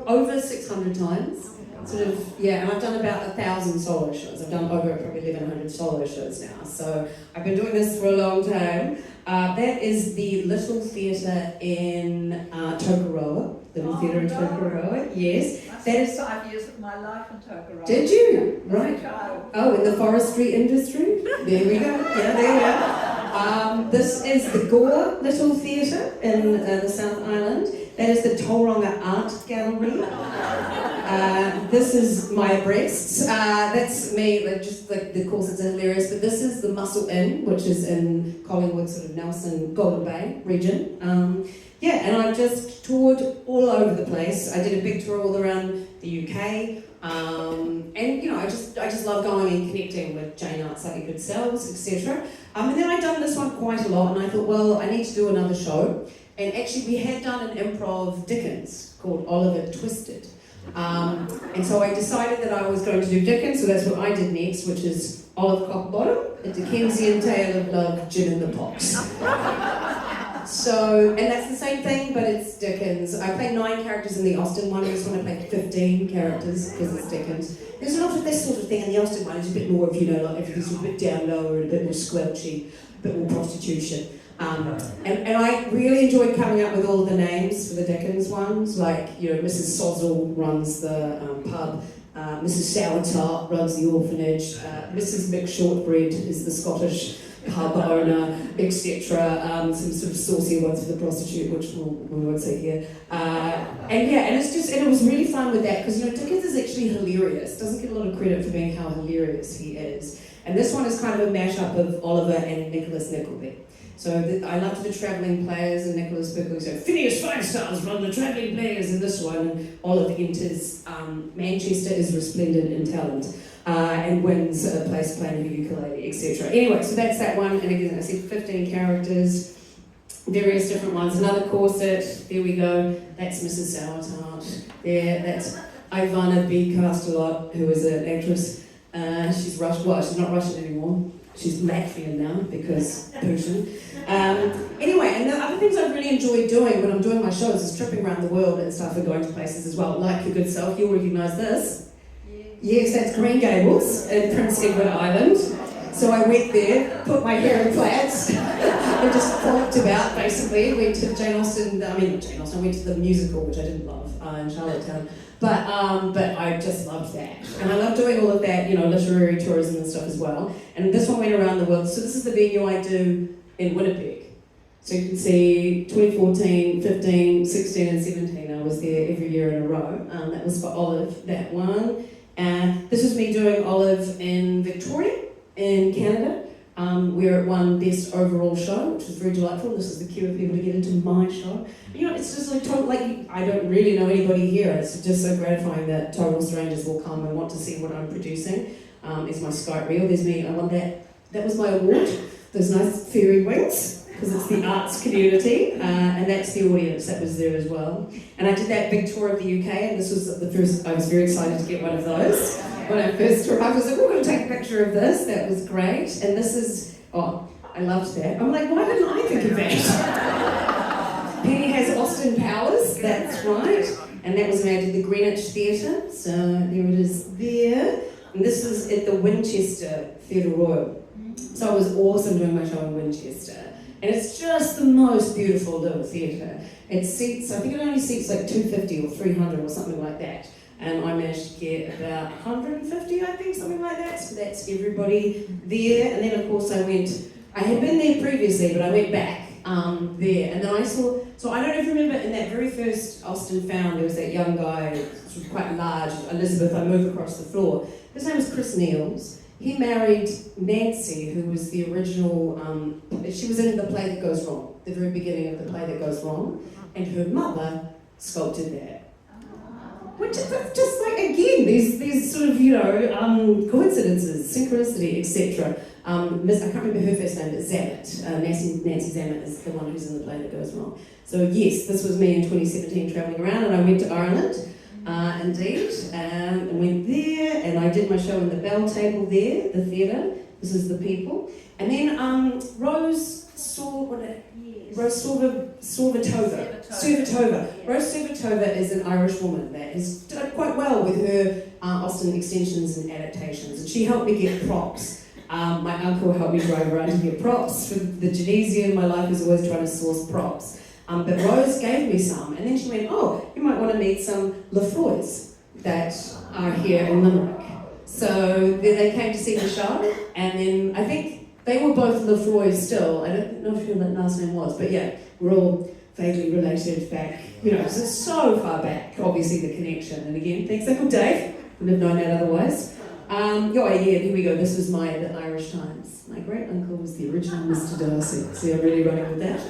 over 600 times. Sort of, yeah, and I've done about 1,000 solo shows. I've done over probably 1,100 solo shows now. So I've been doing this for a long time. That is the Little Theatre in Tokoroa. Little Theatre in Tokoroa, yes. I That is. spent 5 years of my life in Tokoroa. Did you? Right. As a child. Oh, in the forestry industry? There we go. Yeah, there we are. This is the Gore Little Theatre in the South Island. That is the Tauranga Art Gallery. This is my breasts. That's me, like, just like the corsets are hilarious, but this is the Muscle Inn, which is in Collingwood, sort of Nelson, Golden Bay region. Yeah, and I've just toured all over the place. I did a big tour all around the UK. And you know, I just love going and connecting with Jane Arts like your good selves, etc. And then I'd done this one quite a lot, and I thought, well, I need to do another show. And actually, we had done an improv Dickens called Oliver Twisted. And so I decided that I was going to do Dickens, so that's what I did next, which is Olive Cockbottom, A Dickensian Tale of Love, Gin in the Pox. So, and that's the same thing, but it's Dickens. I play 9 characters in the Austen one. This one I played 15 characters because it's Dickens. There's a lot of this sort of thing in the Austen one. It's a bit more of, you know, like everything's a bit down lower, and a bit more squelchy, a bit more prostitution. And I really enjoyed coming up with all the names for the Dickens ones. Like, you know, Mrs. Sozzle runs the pub. Mrs. Sourtart runs the orphanage. Mrs. McShortbread is the Scottish pub owner, etc. Some sort of saucy ones for the prostitute, which we won't say here. And yeah, and it was really fun with that, because, you know, Dickens is actually hilarious. Doesn't get a lot of credit for being how hilarious he is. And this one is kind of a mashup of Oliver and Nicholas Nickleby. So I loved the travelling players, and Nicholas Berkeley said, Phineas Firestars run the travelling players in this one, and Oliver enters Manchester is resplendent in talent, and wins a place playing the ukulele, etc. Anyway, so that's that one, and again, I said 15 characters, various different ones. Another corset, there we go, that's Mrs. Sourtart. There, that's Ivana B. Castelot, who is an actress. She's Russian, well, she's not Russian anymore. She's Latvian now, because Putin. Anyway, and the other things I really enjoy doing when I'm doing my shows is tripping around the world and stuff, and going to places as well. Like your good self, you'll recognise this. Yes, that's Green Gables in Prince Edward Island. So I went there, put my hair in plaits, and just flopped about, basically. Went to Jane Austen, I went to the musical, which I didn't love, in Charlottetown. But I just loved that. And I love doing all of that, you know, literary tourism and stuff as well. And this one went around the world. So this is the venue I do in Winnipeg. So you can see 2014, 15, 16 and 17, I was there every year in a row. That was for Olive, that one. This was me doing Olive in Victoria, in Canada, where it won Best Overall Show, which was very delightful. This is the queue of people to get into my show. You know, it's just like I don't really know anybody here. It's just so gratifying that total strangers will come and want to see what I'm producing. It's my Skype reel. There's me. I won that. That was my award. Those nice fairy wings, because it's the arts community, and that's the audience that was there as well. And I did that big tour of the UK, and this was the first. I was very excited to get one of those. When I first arrived, I was like, we're going to take a picture of this. That was great. And this is, I loved that. I'm like, why didn't I think of that? Penny has Austin Powers, that's right. And that was made at the Greenwich Theatre. So there it is there. And this is at the Winchester Theatre Royal. So it was awesome doing my show in Winchester. And it's just the most beautiful little theatre. It seats, I think it only seats like 250 or 300 or something like that. And I managed to get about 150, I think, something like that. So that's everybody there. And then, of course, I had been there previously, but I went back there. And then I saw, so I don't know if you remember, in that very first Austen Found, there was that young guy, sort of quite large, Elizabeth, I moved across the floor. His name was Chris Neals. He married Nancy, who was the original, she was in The Play That Goes Wrong, the very beginning of The Play That Goes Wrong. And her mother sculpted that. Which is just like, again, these sort of, you know, coincidences, synchronicity, etc. I can't remember her first name, but Zammit. Nancy Zammit is the one who's in The Play That Goes Wrong. So yes, this was me in 2017 travelling around, and I went to Ireland, indeed, and went there, and I did my show in the Bell Table there, the theatre, This is The People. And then Rose Sorvatova. Rose Sorvatova is an Irish woman that has done quite well with her Austen extensions and adaptations, and she helped me get props. My uncle helped me drive around to get props for the Genesian. My life was always trying to source props. But Rose gave me some, and then she went, oh, you might want to meet some Lefroys that are here in Limerick. So then they came to see the show, and then I think they were both Lefroy still. I don't know who that last name was, but yeah, we're all vaguely related back, so far back, obviously the connection. And again, thanks Uncle Dave, wouldn't have known that otherwise. Here we go, this was the Irish Times. My great uncle was the original Mr Darcy, so I'm really running with that.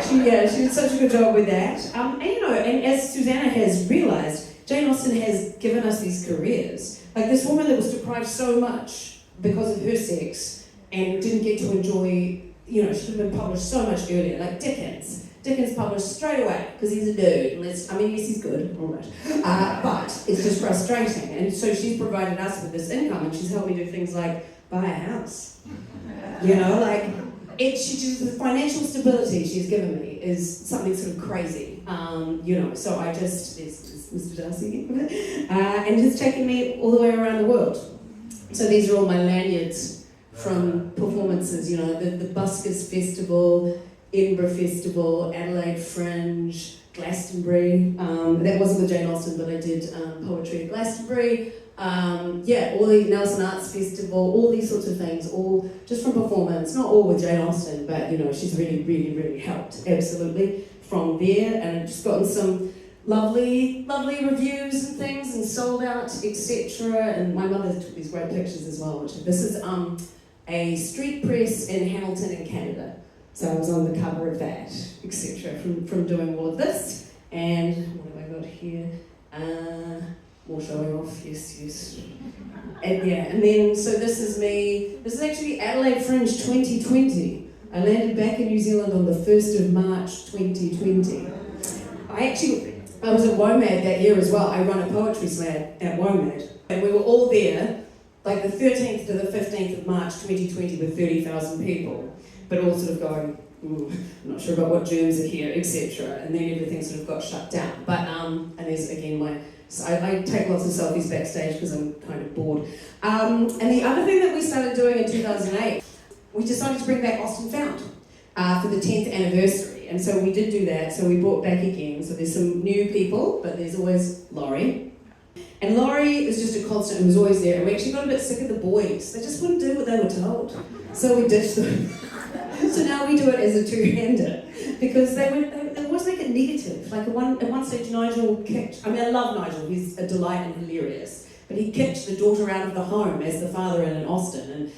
She did such a good job with that. And as Susanna has realised, Jane Austen has given us these careers. Like this woman that was deprived so much because of her sex and didn't get to enjoy, she could have been published so much earlier, like Dickens. Dickens published straight away because he's a dude. Yes, he's good, all right. But it's just frustrating. And so she's provided us with this income, and she's helped me do things like buy a house. The financial stability she's given me is something sort of crazy. So I just, it's Mr Darcy again, and it's taken me all the way around the world. So these are all my lanyards from performances, the Buskers Festival, Edinburgh Festival, Adelaide Fringe, Glastonbury. That wasn't with Jane Austen, but I did poetry at Glastonbury. All the Nelson Arts Festival, all these sorts of things, all just from performance. Not all with Jane Austen, but she's really, really, really helped, absolutely, from there. And I've just gotten some lovely, lovely reviews and things, and sold out, etc. And my mother took these great pictures as well. This is a street press in Hamilton in Canada. So I was on the cover of that, etc. From doing all of this. And what have I got here? More showing off, yes. And then, so this is me. This is actually Adelaide Fringe 2020. I landed back in New Zealand on the 1st of March 2020. I was at WOMAD that year as well. I run a poetry slam at WOMAD. And we were all there, like the 13th to the 15th of March 2020 with 30,000 people. But all sort of going, I'm not sure about what germs are here, etc. And then everything sort of got shut down. But, and there's again I take lots of selfies backstage because I'm kind of bored. And the other thing that we started doing in 2008, we decided to bring back Austen Found for the 10th anniversary. And so we did do that, so we brought back again. So there's some new people, but there's always Laurie. And Laurie was just a constant who was always there. And we actually got a bit sick of the boys. They just wouldn't do what they were told. So we ditched them. So now we do it as a two-hander because they always make it negative. Like at one stage, Nigel kicked. I love Nigel. He's a delight and hilarious. But he kicked the daughter out of the home as the father in an Austen, and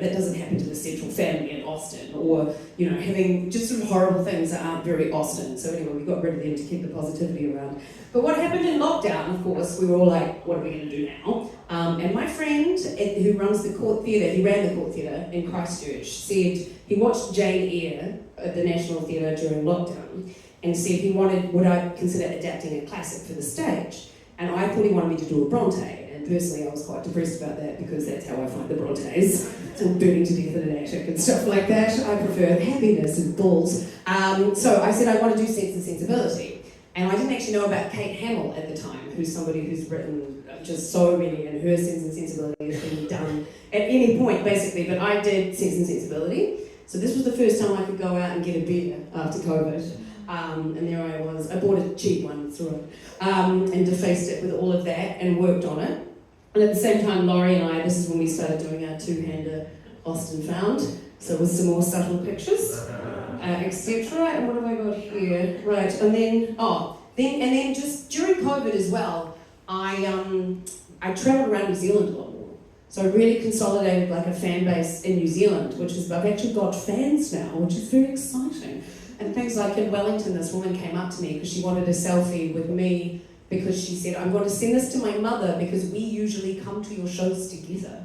that doesn't happen to the central family in Austen, or having just sort of horrible things that aren't very Austen. So anyway, we got rid of them to keep the positivity around. But what happened in lockdown, of course, we were all like, what are we going to do now? And my friend who runs the Court Theatre, he ran the Court Theatre in Christchurch, said he watched Jane Eyre at the National Theatre during lockdown and said would I consider adapting a classic for the stage? And I thought he wanted me to do a Bronte. And personally, I was quite depressed about that because that's how I find the Brontes. It's all burning to death in an attic and stuff like that. I prefer happiness and balls. So I said I want to do Sense and Sensibility. And I didn't actually know about Kate Hamill at the time, who's somebody who's written just so many, and her Sense and Sensibility has been done at any point, basically. But I did Sense and Sensibility. So this was the first time I could go out and get a beer after COVID. And there I was. I bought a cheap one, it's all right. And defaced it with all of that and worked on it. And at the same time, Laurie and I, this is when we started doing our two-hander Austen Found. So with some more subtle pictures, etc. And what have I got here? Right, and then just during COVID as well, I travelled around New Zealand a lot more. So I really consolidated like a fan base in New Zealand, I've actually got fans now, which is very exciting. And things like in Wellington, this woman came up to me because she wanted a selfie with me because she said, I'm going to send this to my mother because we usually come to your shows together.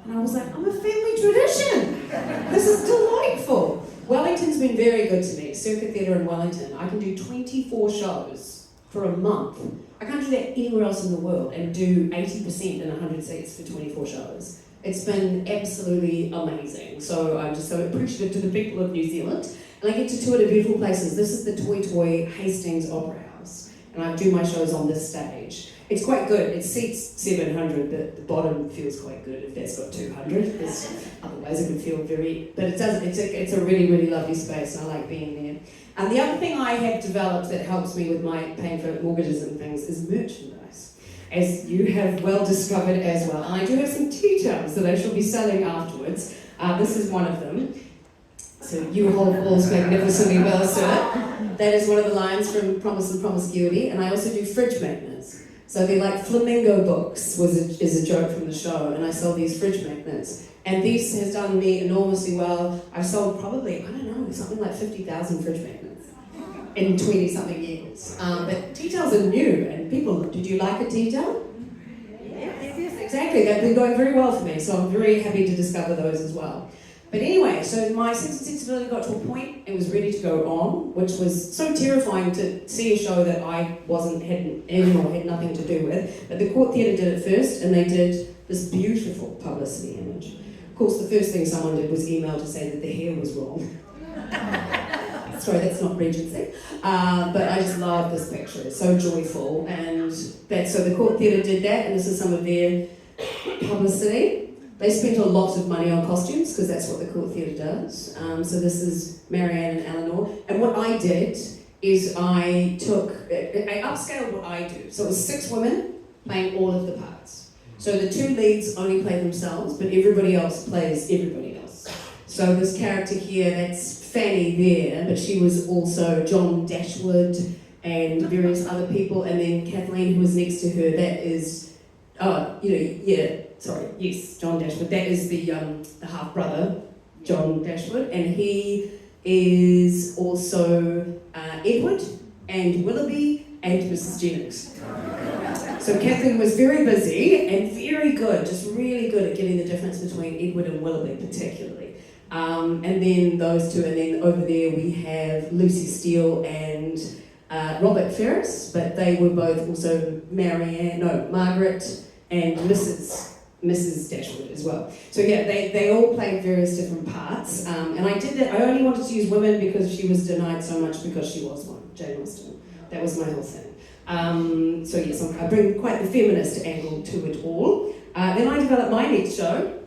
And I was like, I'm a family tradition. This is delightful. Wellington's been very good to me. Circuit Theatre in Wellington. I can do 24 shows for a month. I can't do that anywhere else in the world and do 80% in 100 seats for 24 shows. It's been absolutely amazing. So I'm just so appreciative to the people of New Zealand. And I get to tour to beautiful places. This is the Toi Hastings Opera House. And I do my shows on this stage. It's quite good. It seats 700, but the bottom feels quite good if that's got 200, because otherwise it would feel very... But it doesn't. It's a really, really lovely space, and I like being there. And the other thing I have developed that helps me with my paying for mortgages and things is merchandise, as you have well discovered as well. And I do have some tea towels that I shall be selling afterwards. This is one of them. So you hold balls magnificently well, sir. That is one of the lines from Promise and Promiscuity. And I also do fridge magnets. So they're like flamingo books is a joke from the show. And I sell these fridge magnets. And this has done me enormously well. I've sold probably, I don't know, something like 50,000 fridge magnets in 20-something years. But tea towels are new. And people, did you like a tea towel? Yes, exactly. They've been going very well for me. So I'm very happy to discover those as well. But anyway, so my Sense and Sensibility got to a point, it was ready to go on, which was so terrifying to see a show that I hadn't in or had nothing to do with. But the Court Theatre did it first, and they did this beautiful publicity image. Of course, the first thing someone did was email to say that the hair was wrong. Sorry, that's not Regency. But I just love this picture, it's so joyful. And so the Court Theatre did that, and this is some of their publicity. They spent a lot of money on costumes, because that's what the Court Theatre does. So this is Marianne and Eleanor. And what I did is I upscaled what I do. So it was 6 women playing all of the parts. So the 2 leads only play themselves, but everybody else plays everybody else. So this character here, that's Fanny there, but she was also John Dashwood and various other people. And then Kathleen, who was next to her, that is, John Dashwood. That is the half-brother, John Dashwood, and he is also Edward and Willoughby and Mrs. Jennings. So Kathleen was very busy and very good, just really good at getting the difference between Edward and Willoughby particularly. And then those two, and then over there we have Lucy Steele and Robert Ferris, but they were both also Margaret and Mrs. Dashwood as well. So yeah, they all played various different parts. And I did that, I only wanted to use women because she was denied so much because she was one, Jane Austen. That was my whole thing. So yes, I bring quite the feminist angle to it all. Then I developed my next show,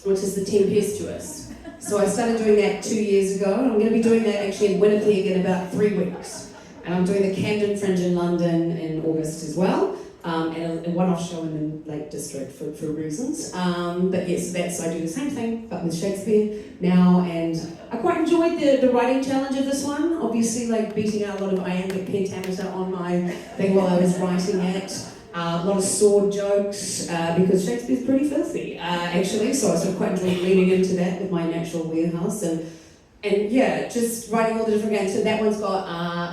which is The Tempestuous. So I started doing that 2 years ago. I'm going to be doing that actually in Winnipeg in about 3 weeks. And I'm doing the Camden Fringe in London in August as well. And a one-off show in the Lake District for reasons. But yes, I do the same thing, but with Shakespeare now, and I quite enjoyed the writing challenge of this one. Obviously, like beating out a lot of iambic pentameter on my thing while I was writing it. A lot of sword jokes, because Shakespeare's pretty filthy, actually, so I sort of quite enjoyed leaning into that with my natural warehouse, and yeah, just writing all the different games. So that one's got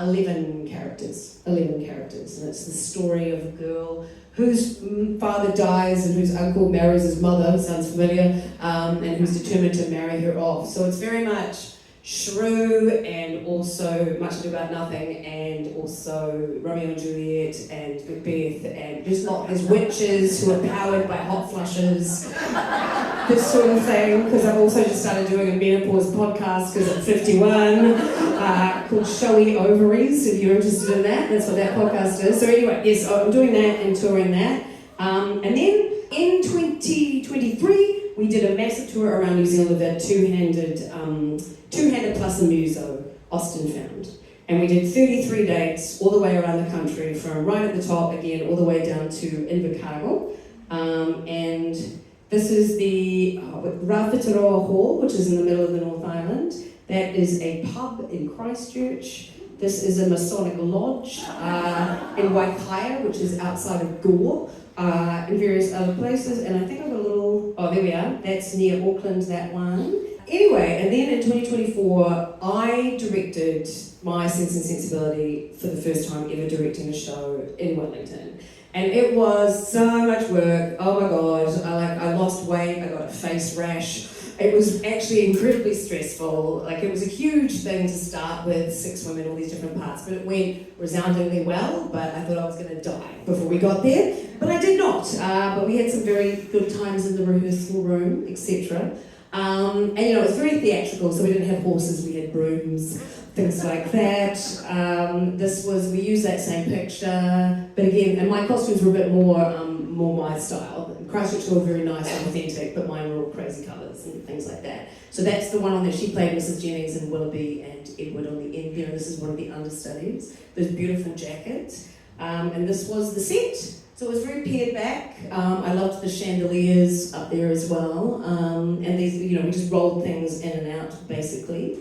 11 characters, and it's the story of a girl whose father dies and whose uncle marries his mother, sounds familiar, and who's determined to marry her off. So it's very much shrew and also Much Ado About Nothing and also Romeo and Juliet and Macbeth and just there's witches who are powered by hot flushes, this sort of thing, because I've also just started doing a menopause podcast because I'm 51 called Showy Ovaries, if you're interested in that, that's what that podcast is. So anyway, yes, I'm doing that and touring that. And then in 2023 we did a massive tour around New Zealand with a two-handed plus a muso, Austen-inspired. And we did 33 dates all the way around the country, from right at the top again all the way down to Invercargill. And this is the Rawhitiroa Hall, which is in the middle of the North Island. That is a pub in Christchurch. This is a Masonic lodge in Waikaia, which is outside of Gore, and various other places. And I think I've got a little, there we are, that's near Auckland, that one. Anyway, and then in 2024, I directed my Sense and Sensibility for the first time ever directing a show in Wellington. And it was so much work, oh my god, I lost weight, I got a face rash. It was actually incredibly stressful. Like, it was a huge thing to start with, 6 women, all these different parts, but it went resoundingly well, but I thought I was going to die before we got there. But I did not. But we had some very good times in the rehearsal room, etc. And you know, it was very theatrical, so we didn't have horses, we had brooms, things like that. We used that same picture, but again, and my costumes were a bit more my style. Christchurch were very nice and authentic, but mine were all crazy colours and things like that. So that's the one on there. She played Mrs. Jennings and Willoughby and Edward on the end there, and this is one of the understudies. Those beautiful jackets. And this was the set. So it was very pared back. I loved the chandeliers up there as well. And these, you know, we just rolled things in and out, basically.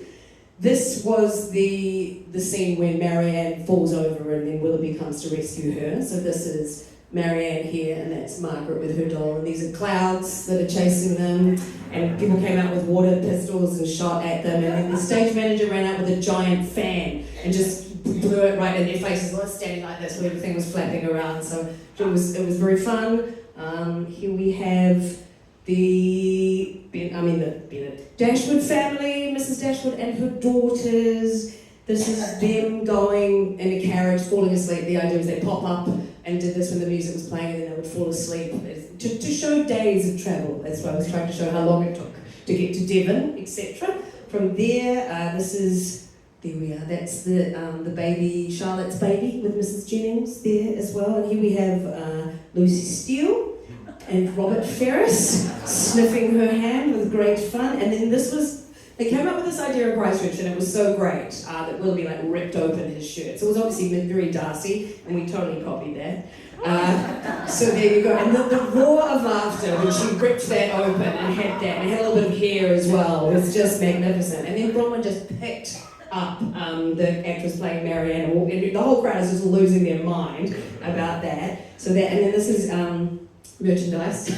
This was the scene when Marianne falls over and then Willoughby comes to rescue her. So this is Marianne here, and that's Margaret with her doll. And these are clouds that are chasing them. And people came out with water pistols and shot at them. And then the stage manager ran out with a giant fan and just blew it right in their faces. Well, standing like this, where everything was flapping around. So it was very fun. Here we have the Bennett Dashwood family, Mrs. Dashwood and her daughters. This is them going in a carriage, falling asleep. The idea is they pop up and did this when the music was playing, and then they would fall asleep to show days of travel. That's why I was trying to show how long it took to get to Devon, etc. From there, there we are. That's the baby, Charlotte's baby with Mrs. Jennings there as well. And here we have Lucy Steele and Robert Ferris sniffing her hand with great fun. And then they came up with this idea in Christchurch, and it was so great that Willoughby ripped open his shirt. So it was obviously very Darcy, and we totally copied that. So there you go. And the roar of laughter when she ripped that open and had that, and had a little bit of hair as well, was just magnificent. And then Bronwyn just picked up the actress playing Marianne, and the whole crowd is just losing their mind about that. So that, and then this is merchandise.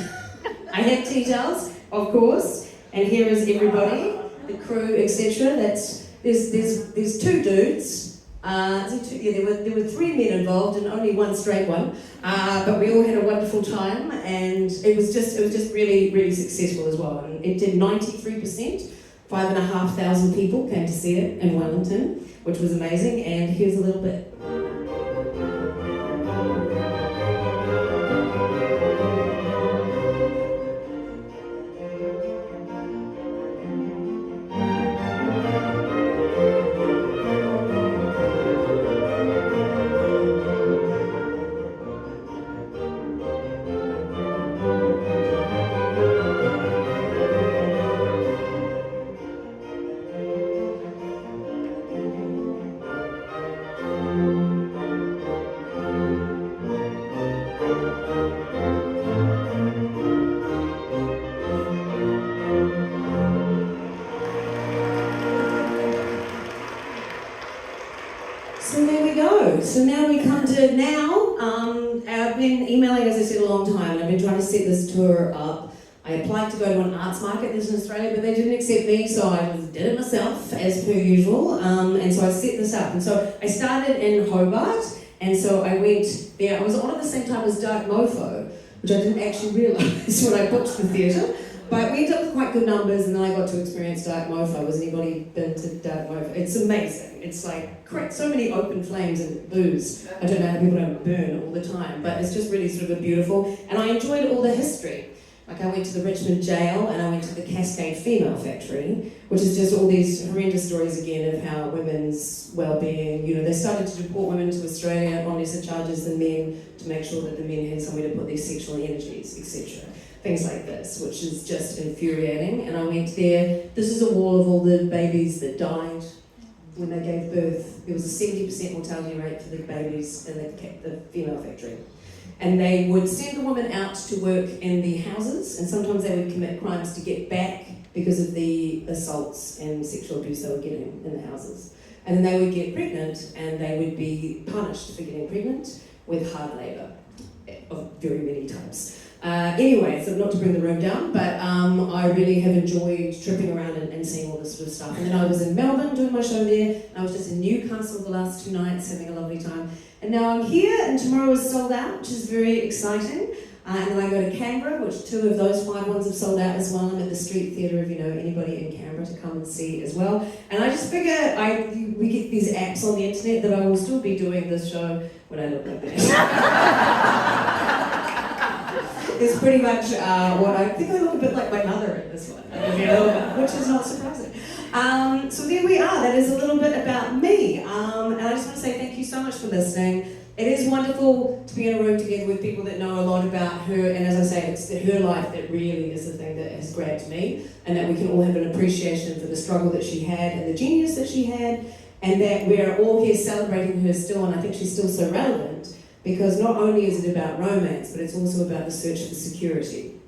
I had tea towels, of course, and here is everybody, the crew, etc. There's two dudes. There were three men involved and only one straight one, but we all had a wonderful time, and it was just really, really successful as well. And it did 93%. 5,500 people came to see it in Wellington, which was amazing. And here's a little bit. So now we come to now. I've been emailing, as I said, a long time, and I've been trying to set this tour up. I applied to go to an arts market in Australia, but they didn't accept me, so I did it myself, as per usual. And so I set this up. And so I started in Hobart, and so I went there. I was on at the same time as Dark Mofo, which I didn't actually realise when I booked the theatre. But we ended up with quite good numbers, and then I got to experience Dark Mofo. Has anybody been to Dark Mofo? It's amazing. It's so many open flames and booze. I don't know how people don't burn all the time, but it's just really sort of a beautiful. And I enjoyed all the history. I went to the Richmond jail, and I went to the Cascade Female Factory, which is just all these horrendous stories again of how women's well-being, they started to deport women to Australia on lesser charges than men to make sure that the men had somewhere to put their sexual energies, etc. Things like this, which is just infuriating. And I went there. This is a wall of all the babies that died when they gave birth. There was a 70% mortality rate for the babies in the female factory. And they would send the women out to work in the houses, and sometimes they would commit crimes to get back because of the assaults and sexual abuse they were getting in the houses. And then they would get pregnant, and they would be punished for getting pregnant with hard labour of very many types. Anyway, so not to bring the room down, but I really have enjoyed tripping around and seeing all this sort of stuff. And then I was in Melbourne doing my show there, and I was just in Newcastle the last 2 nights having a lovely time. And now I'm here, and tomorrow is sold out, which is very exciting. And then I go to Canberra, which 2 of those 5 ones have sold out as well. I'm at the Street Theatre, if you know anybody in Canberra, to come and see as well. And I just figure we get these apps on the internet that I will still be doing this show when I look like this. is pretty much what I think I look a bit like my mother in this one, which is not surprising. So there we are. That is a little bit about me. And I just want to say thank you so much for listening. It is wonderful to be in a room together with people that know a lot about her, and as I say, it's her life that really is the thing that has grabbed me, and that we can all have an appreciation for the struggle that she had and the genius that she had, and that we're all here celebrating her still, and I think she's still so relevant, because not only is it about romance, but it's also about the search for security.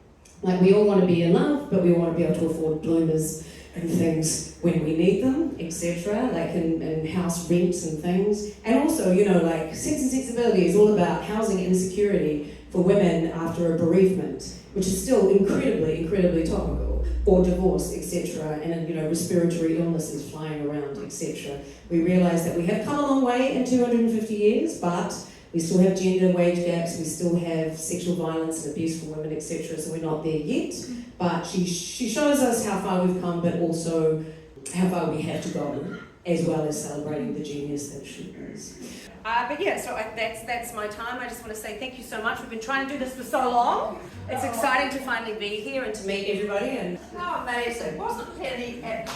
Like, we all want to be in love, but we want to be able to afford bloomers and things when we need them, etc., like in house rents and things. And also, you know, like Sex and Sensibility is all about housing insecurity for women after a bereavement, which is still incredibly, incredibly topical, or divorce, etc., and, you know, respiratory illnesses flying around, etc. We realise that we have come a long way in 250 years, but we still have gender wage gaps, we still have sexual violence and abuse for women, etc., so we're not there yet. But she shows us how far we've come, but also how far we have to go, as well as celebrating the genius that she is. But yeah, so that's my time. I just want to say thank you so much. We've been trying to do this for so long. It's exciting to finally be here and to meet everybody. And How amazing. Wasn't Penny an